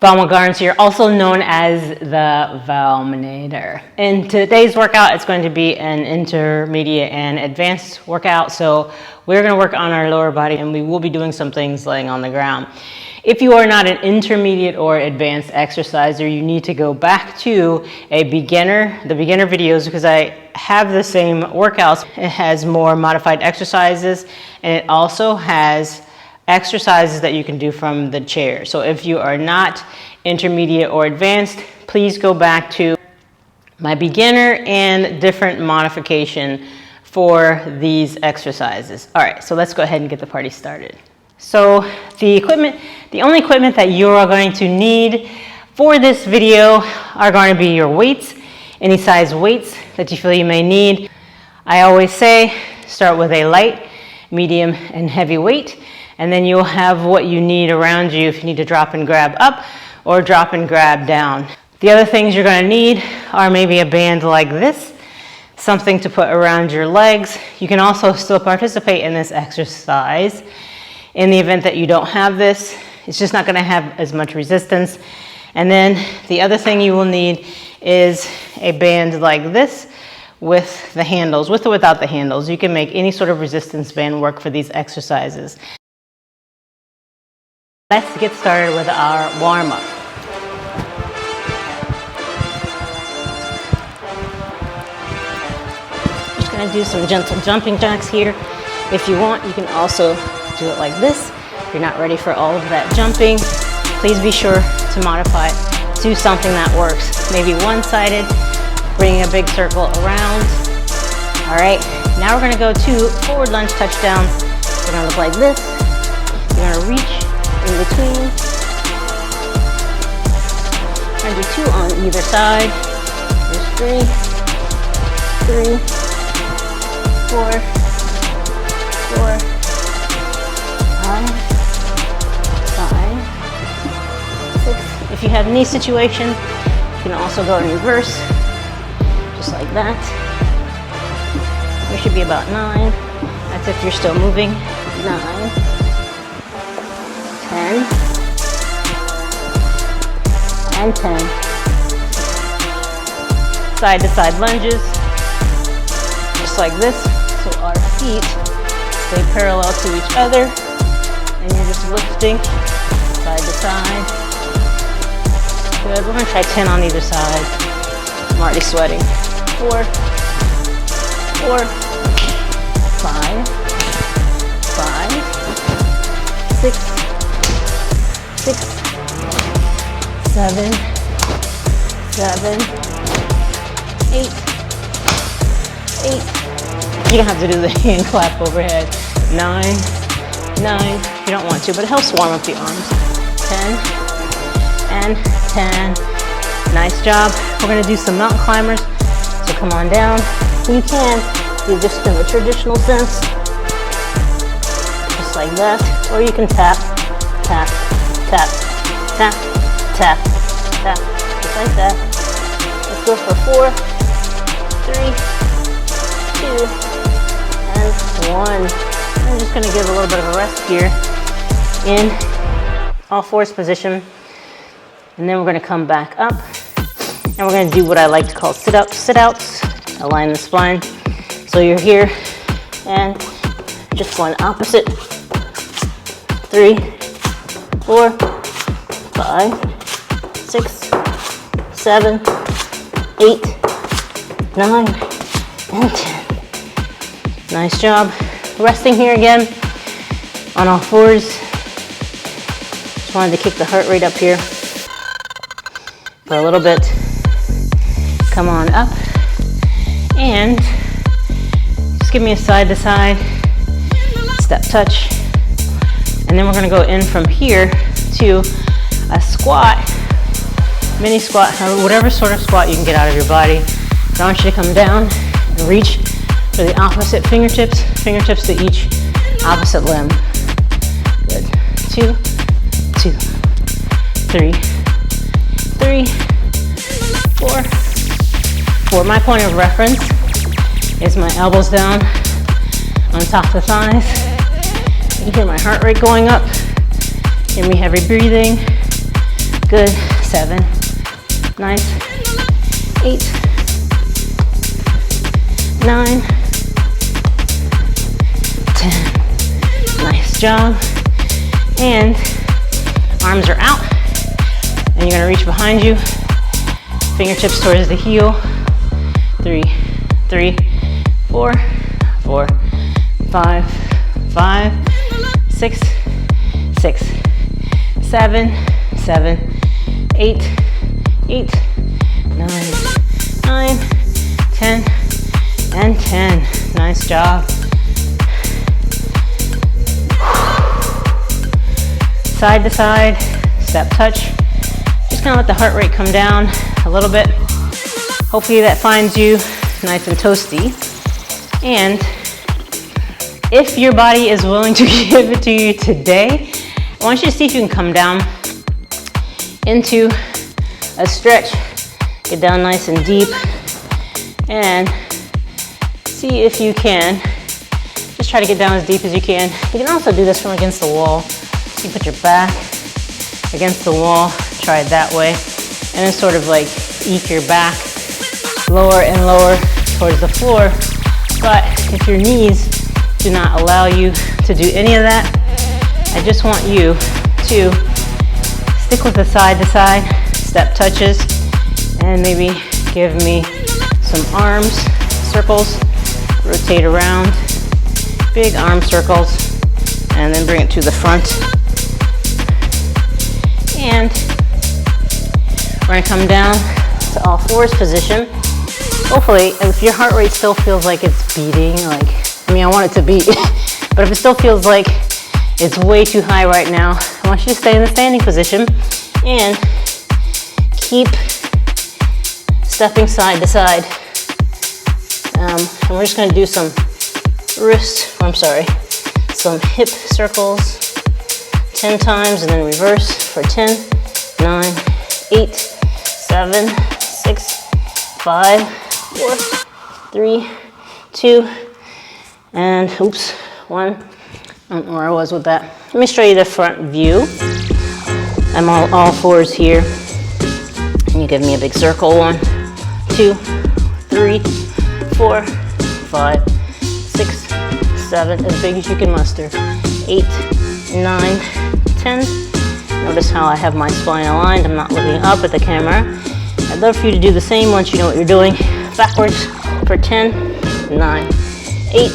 Baumgartner here, also known as the Valminator. In today's workout, it's going to be an intermediate and advanced workout. So we're going to work on our lower body, and we will be doing some things laying on the ground. If you are not an intermediate or advanced exerciser, you need to go back to the beginner videos, because I have the same workouts. It has more modified exercises, and it also has exercises that you can do from the chair. So if you are not intermediate or advanced, please go back to my beginner and different modification for these exercises. All right, so let's go ahead and get the party started. So the only equipment that you are going to need for this video are going to be your weights, any size weights that you feel you may need. I always say start with a light, medium, and heavy weight, and then you'll have what you need around you if you need to drop and grab up or drop and grab down. The other things you're going to need are maybe a band like this, something to put around your legs. You can also still participate in this exercise. In the event that you don't have this, it's just not going to have as much resistance. And then the other thing you will need is a band like this with the handles, with or without the handles. You can make any sort of resistance band work for these exercises. Let's get started with our warm-up. Just going to do some gentle jumping jacks here. If you want, you can also do it like this. If you're not ready for all of that jumping, please be sure to modify it to something that works. Maybe one-sided, bringing a big circle around. All right, now we're gonna go to forward lunge touchdowns. They're gonna look like this. You're gonna reach in between. We're gonna do 2 on either side. There's 3, 4, 4, 5, 6. If you have knee situation, you can also go in reverse, just like that. We should be about 9. That's if you're still moving. 9, 10, and 10. Side to side lunges, just like this. So our feet stay parallel to each other, and you're just lifting side to side. Good. We're going to try 10 on either side. I'm already sweating. 4, 4, 5, 5, 6, 6, 7, 7, 8, 8. You don't have to do the hand clap overhead. 9, 9. You don't want to, but it helps warm up the arms. 10, and 10. Nice job. We're going to do some mountain climbers. So come on down. You can do this in the traditional sense, just like that, or you can tap, tap, tap, tap, tap, tap, just like that. Let's go for 4, 3, 2, and 1. I'm just going to give a little bit of a rest here in all fours position, and then we're going to come back up, and we're going to do what I like to call sit-outs. Align the spine. So you're here, and just going opposite. 3, 4, 5, 6, 7, 8, 9, and 10. Nice job. Resting here again on all fours. Just wanted to kick the heart rate up here for a little bit. Come on up, and just give me a side to side step touch, and then we're going to go in from here to a squat, mini squat, whatever sort of squat you can get out of your body. I want you to come down and reach for the opposite fingertips to each opposite limb. Good. 2, 2, 3, 3, 4, 4. My point of reference is my elbows down on top of the thighs. You can hear my heart rate going up. Hear me heavy breathing. Good. 7. Nice. 8. 9. 10. Nice job. And arms are out. And you're gonna reach behind you. Fingertips towards the heel. 3, 3, 4, 4, 5, 5, 6, 6, 7, 7, 8, 8, 9, 9, 10, and 10. Nice job. Side to side, step touch. Just kind of let the heart rate come down a little bit. Hopefully that finds you nice and toasty. And if your body is willing to give it to you today, I want you to see if you can come down into a stretch. Get down nice and deep and see if you can. Just try to get down as deep as you can. You can also do this from against the wall. You put your back against the wall, try it that way, and then sort of like eke your back lower and lower towards the floor. But if your knees do not allow you to do any of that, I just want you to stick with the side to side step touches and maybe give me some arms circles, rotate around, big arm circles, and then bring it to the front. And we're gonna come down to all fours position. Hopefully, if your heart rate still feels like it's beating, like, I mean, I want it to beat, but if it still feels like it's way too high right now, I want you to stay in the standing position and keep stepping side to side. And we're just gonna do some some hip circles 10 times and then reverse for 10, 9, 8, 7, 6, 5, 4, 3, 2, and oops, 1. I don't know where I was with that. Let me show you the front view. I'm all fours here. And you give me a big circle. 1, 2, 3, 4, 5, 6, 7, as big as you can muster. 8, 9, 10. Notice how I have my spine aligned. I'm not looking up at the camera. I'd love for you to do the same once you know what you're doing. Backwards for 10, 9, 8,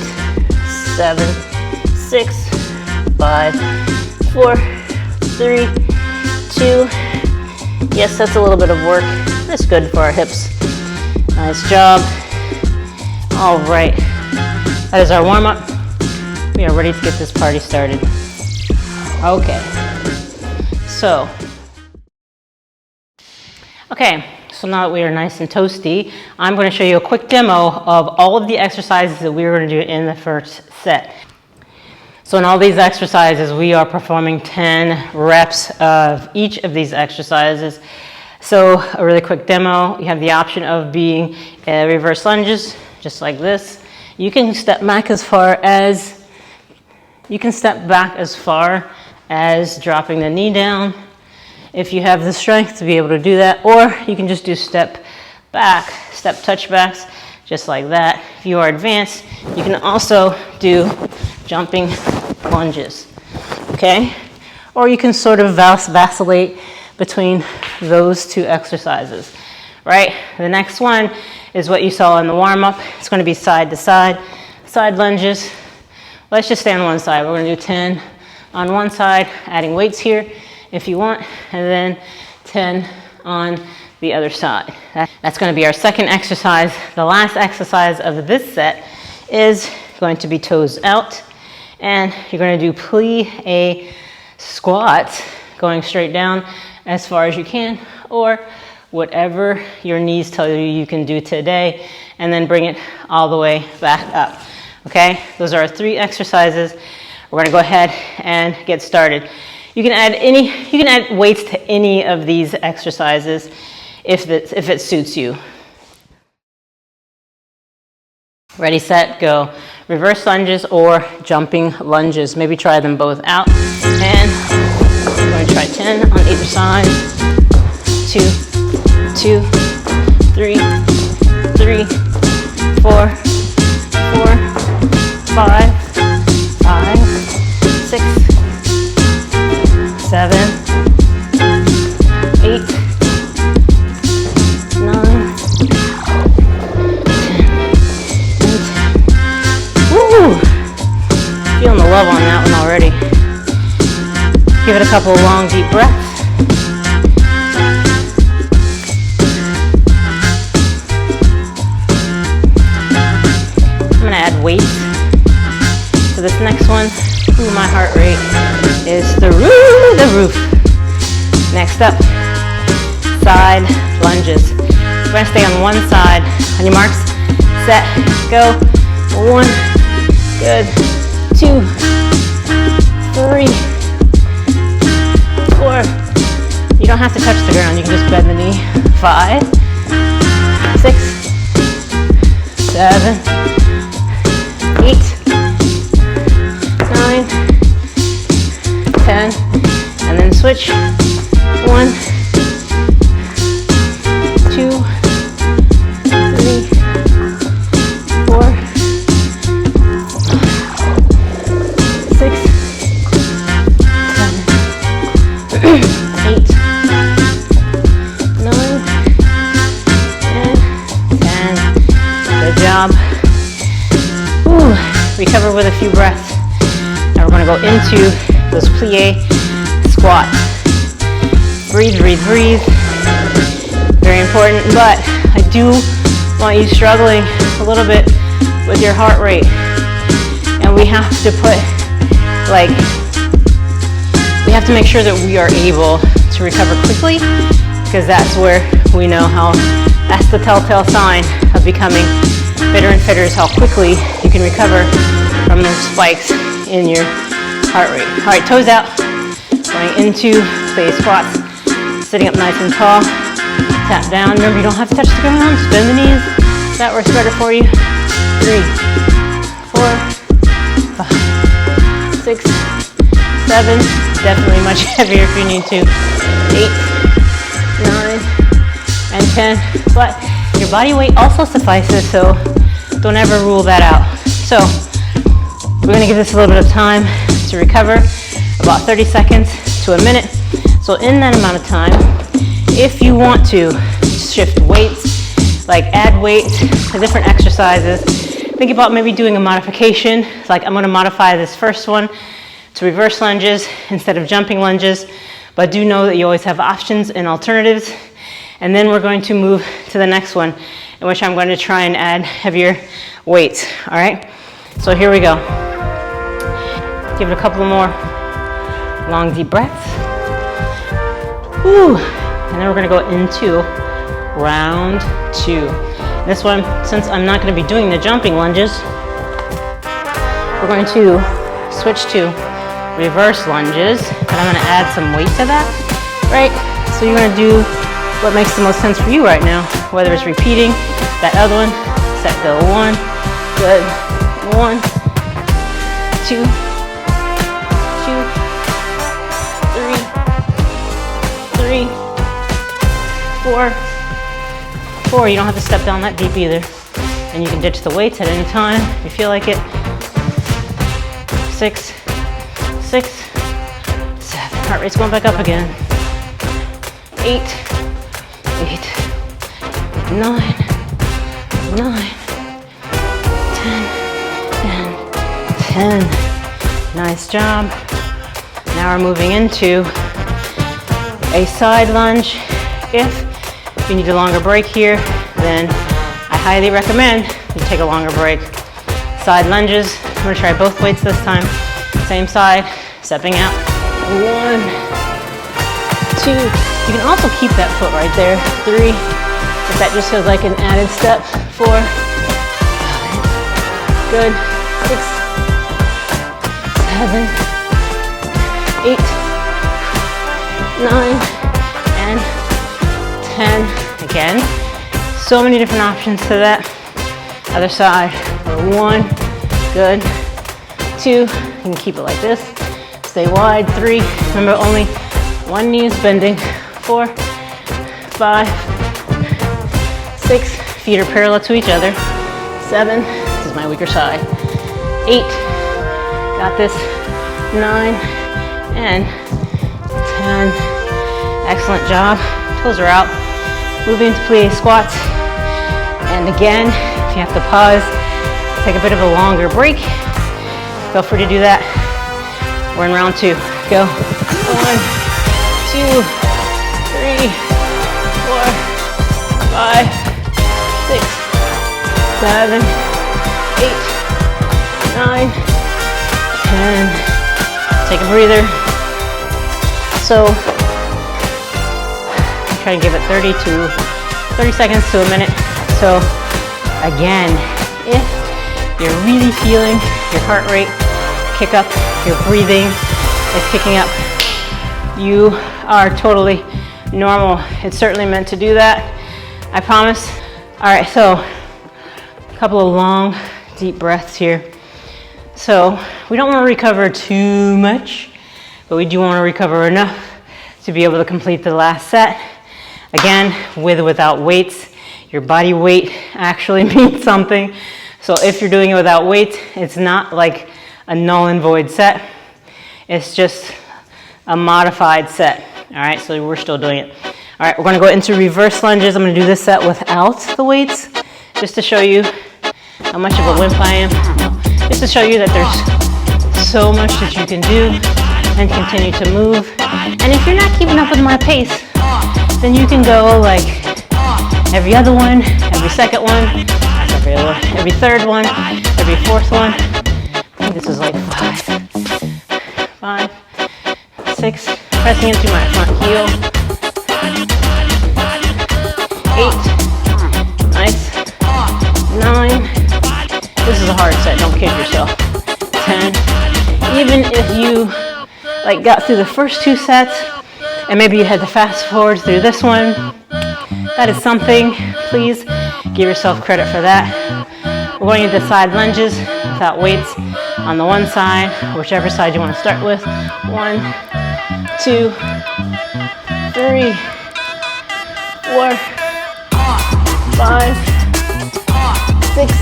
7, 6, 5, 4, 3, 2. Yes, that's a little bit of work. That's good for our hips. Nice job. All right. That is our warm-up. We are ready to get this party started. Okay. So now that we are nice and toasty, I'm going to show you a quick demo of all of the exercises that we are going to do in the first set. So in all these exercises, we are performing 10 reps of each of these exercises. So a really quick demo, you have the option of being reverse lunges, just like this. You can step back as far as dropping the knee down if you have the strength to be able to do that, or you can just do step touch backs, just like that. If you are advanced, you can also do jumping lunges, okay? Or you can sort of vacillate between those two exercises, right? The next one is what you saw in the warm-up. It's going to be side to side lunges. Let's just stay on one side. We're going to do 10 on one side, adding weights here if you want, and then 10 on the other side. That's going to be our second exercise. The last exercise of this set is going to be toes out, and you're going to do plie squats, going straight down as far as you can, or whatever your knees tell you you can do today, and then bring it all the way back up. Okay, those are our 3 exercises. We're going to go ahead and get started. You can add weights to any of these exercises if it suits you. Ready, set, go. Reverse lunges or jumping lunges. Maybe try them both out. And we're going to try 10 on either side. 2, 2, 3, 3, 4, 4, 5, 5, 6, 7, 8, 9, 10. Woo! Feeling the love on that one already. Give it a couple of long, deep breaths. I'm gonna add weight to this next one. Ooh, my heart rate is through the roof. Next up, side lunges. We're gonna stay on one side. On your marks, set, go. 1, good. 2, 3, 4. You don't have to touch the ground, you can just bend the knee. 5, 6, 7, 8, 9, 10, and then switch. 1, 2, 3, 4, 6, 7, 8, 9, and 10. Good job. Ooh, recover with a few breaths. Now we're going to go into those plié squats. Breathe, breathe, breathe. Very important, but I do want you struggling a little bit with your heart rate. And we have to we have to make sure that we are able to recover quickly, because that's where we know that's the telltale sign of becoming fitter and fitter, is how quickly you can recover from those spikes in your heart rate. All right, toes out, going into plié squats, sitting up nice and tall, tap down. Remember, you don't have to touch the ground, just bend the knees. That works better for you. 3, 4, 5, 6, 7, definitely much heavier if you need to. 8, 9, and 10. But your body weight also suffices, so don't ever rule that out. So we're gonna give this a little bit of time to recover, about 30 seconds to a minute. So in that amount of time, if you want to shift weights, like add weights to different exercises, think about maybe doing a modification. Like, I'm gonna modify this first one to reverse lunges instead of jumping lunges, but do know that you always have options and alternatives. And then we're going to move to the next one, in which I'm going to try and add heavier weights, all right? So here we go. Give it a couple more long, deep breaths. Whew. And then we're gonna go into round 2. This one, since I'm not gonna be doing the jumping lunges, we're going to switch to reverse lunges, and I'm gonna add some weight to that, right? So you're gonna do what makes the most sense for you right now, whether it's repeating that other one. Set, go. 1, good. 1, 2, 3, 4, 4. You don't have to step down that deep either. And you can ditch the weights at any time if you feel like it. 6, 6, 7. Heart rate's going back up again. 8, 8, 9, 9, 10, and 10. Nice job. Now we're moving into a side lunge. If you need a longer break here, then I highly recommend you take a longer break. Side lunges. I'm gonna try both weights this time. Same side, stepping out. 1, 2. You can also keep that foot right there. 3, if that just feels like an added step. 4, 5, good. 6, 7, 8, 9, and 10. Again, so many different options to that. Other side. 1, good. 2, you can keep it like this. Stay wide. 3, remember only one knee is bending. 4, 5, 6, feet are parallel to each other. 7, this is my weaker side. 8, got this. 9, and 10. Excellent job. Toes are out. Moving into plie squats. And again, if you have to pause, take a bit of a longer break, feel free to do that. We're in round 2. Go. 1, 2, 3, 4, 5, 6, 7, 8, 9, 10. Take a breather. So try and give it 30 seconds to a minute. So again, if you're really feeling your heart rate kick up, your breathing is kicking up, you are totally normal. It's certainly meant to do that, I promise. All right, so a couple of long, deep breaths here. So we don't want to recover too much, but we do want to recover enough to be able to complete the last set. Again, with or without weights, your body weight actually means something. So if you're doing it without weights, it's not like a null and void set. It's just a modified set. All right, so we're still doing it. All right, we're going to go into reverse lunges. I'm going to do this set without the weights, just to show you how much of a wimp I am. Just to show you that there's so much that you can do and continue to move. And if you're not keeping up with my pace, then you can go like every other one, every second one, every third one, every fourth one. I think this is like 5, 6, pressing into my front heel. 8, nice. 9, this is a hard set, don't kid yourself. 10, even if you like got through the first 2 sets and maybe you had to fast forward through this one, that is something. Please give yourself credit for that. We're going into side lunges without weights on the one side, whichever side you want to start with. 1, 2, 3, 4, 5, 6,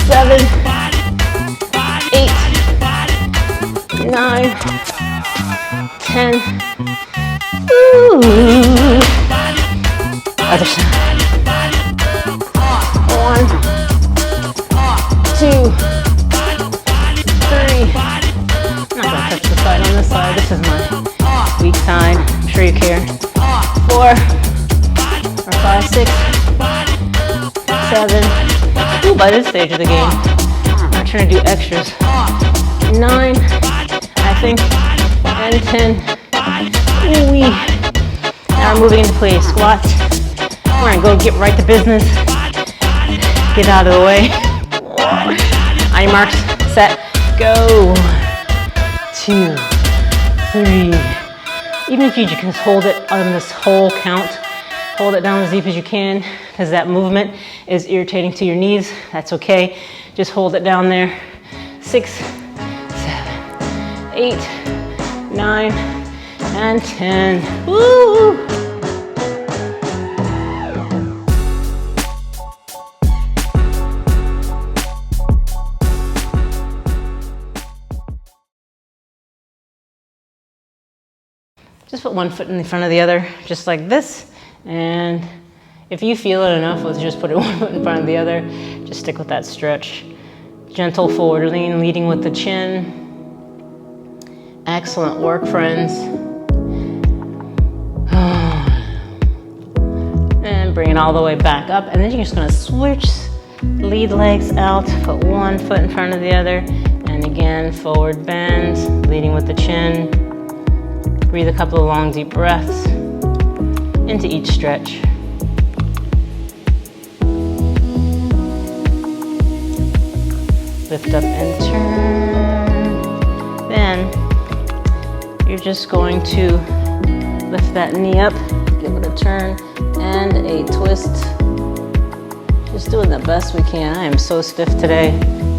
7, 8, 9, 10. Ooh. Other side. 1, 2, 3. I'm not gonna touch the side on this side. This is my weak side. I'm sure you care. 4, or 5, 6, 7. Ooh, by this stage of the game, I'm not trying to do extras. 9, I think, and 10. Ooh-wee. Now we're moving into plie squats. We're gonna go get right to business. Get out of the way. On your marks, set, go. 2, 3. Even if you can just hold it on this whole count, hold it down as deep as you can, because that movement is irritating to your knees. That's okay. Just hold it down there. 6, 7, 8, 9, and 10. Woo! Just put one foot in front of the other, just like this. And if you feel it enough, let's just put it one foot in front of the other. Just stick with that stretch. Gentle forward lean, leading with the chin. Excellent work, friends. And bring it all the way back up. And then you're just gonna switch lead legs out, put one foot in front of the other. And again, forward bend, leading with the chin. Breathe a couple of long, deep breaths into each stretch. Lift up and turn. Then you're just going to lift that knee up, give it a turn and a twist. Just doing the best we can. I am so stiff today,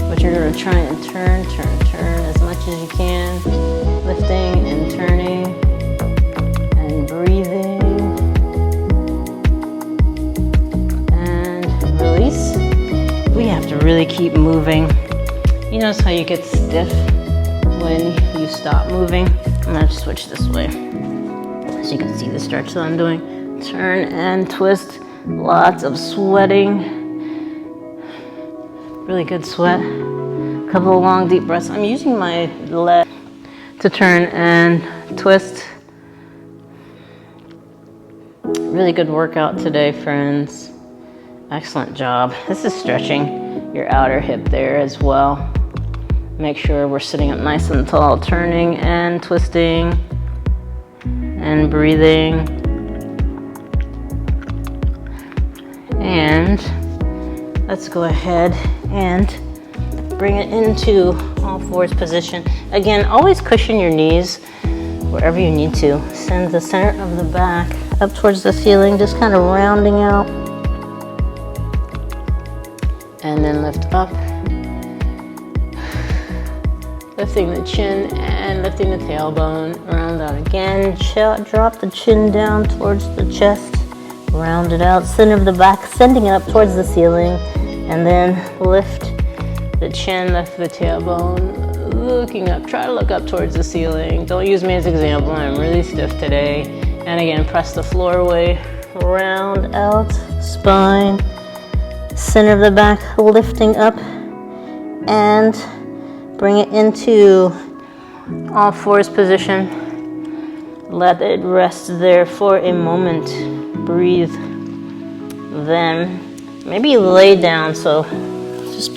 but you're going to try and turn as much as you can. Lifting and turning and breathing really keep moving. You notice how you get stiff when you stop moving? I'm gonna switch this way so you can see the stretch that I'm doing. Turn and twist, lots of sweating. Really good sweat. A couple of long deep breaths. I'm using my leg to turn and twist. Really good workout today, friends. Excellent job. This is stretching your outer hip there as well. Make sure we're sitting up nice and tall, turning and twisting and breathing. And let's go ahead and bring it into all fours position. Again, always cushion your knees wherever you need to. Send the center of the back up towards the ceiling, just kind of rounding out. And then lift up. Lifting the chin and lifting the tailbone. Round out again. Drop the chin down towards the chest. Round it out. Center of the back, sending it up towards the ceiling. And then lift the chin, lift the tailbone. Looking up. Try to look up towards the ceiling. Don't use me as an example. I'm really stiff today. And again, press the floor away. Round out. Spine. Center of the back, lifting up. And bring it into all fours position. Let it rest there for a moment. Breathe. Then maybe lay down. So just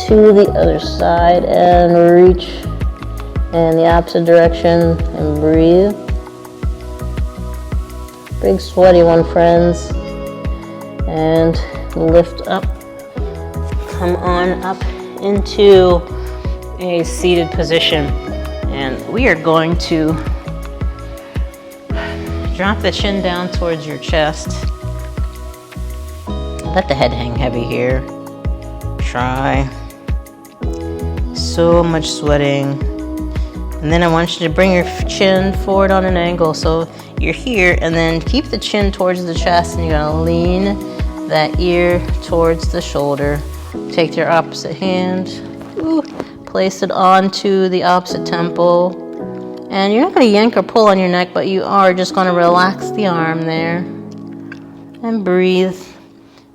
to the other side and reach in the opposite direction and breathe. Big sweaty one, friends. And lift up. Come on up into a seated position. And we are going to drop the chin down towards your chest. Let the head hang heavy here. Try. So much sweating. And then I want you to bring your chin forward on an angle. So you're here, and then keep the chin towards the chest, and you're gonna lean that ear towards the shoulder. Take your opposite hand, place it onto the opposite temple. And you're not gonna yank or pull on your neck, but you are just gonna relax the arm there. And breathe.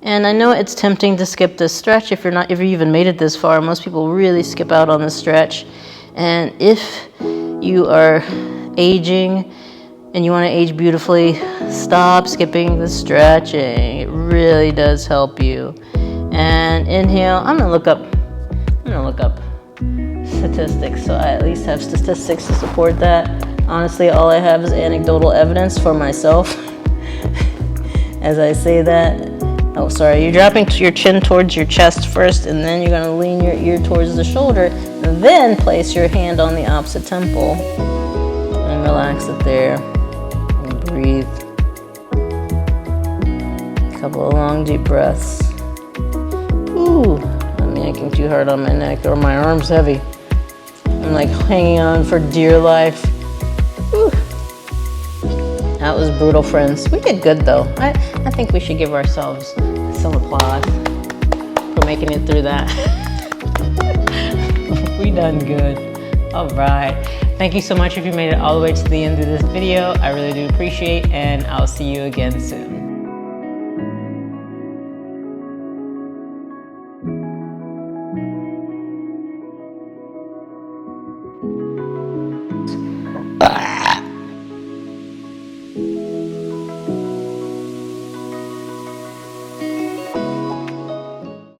And I know it's tempting to skip this stretch if you even made it this far. Most people really skip out on this stretch. And if you are aging and you want to age beautifully, stop skipping the stretching. It really does help you. And inhale. I'm gonna look up statistics, so I at least have statistics to support that. Honestly, all I have is anecdotal evidence for myself. As I say that. Oh, sorry, you're dropping your chin towards your chest first, and then you're gonna lean your ear towards the shoulder, and then place your hand on the opposite temple, and relax it there, and breathe. A couple of long, deep breaths. Ooh, I'm yanking too hard on my neck, or my arm's heavy. I'm like hanging on for dear life. Ooh. That was brutal, friends. We did good, though. I think we should give ourselves some applause for making it through that. We done good. All right. Thank you so much if you made it all the way to the end of this video. I really do appreciate, and I'll see you again soon.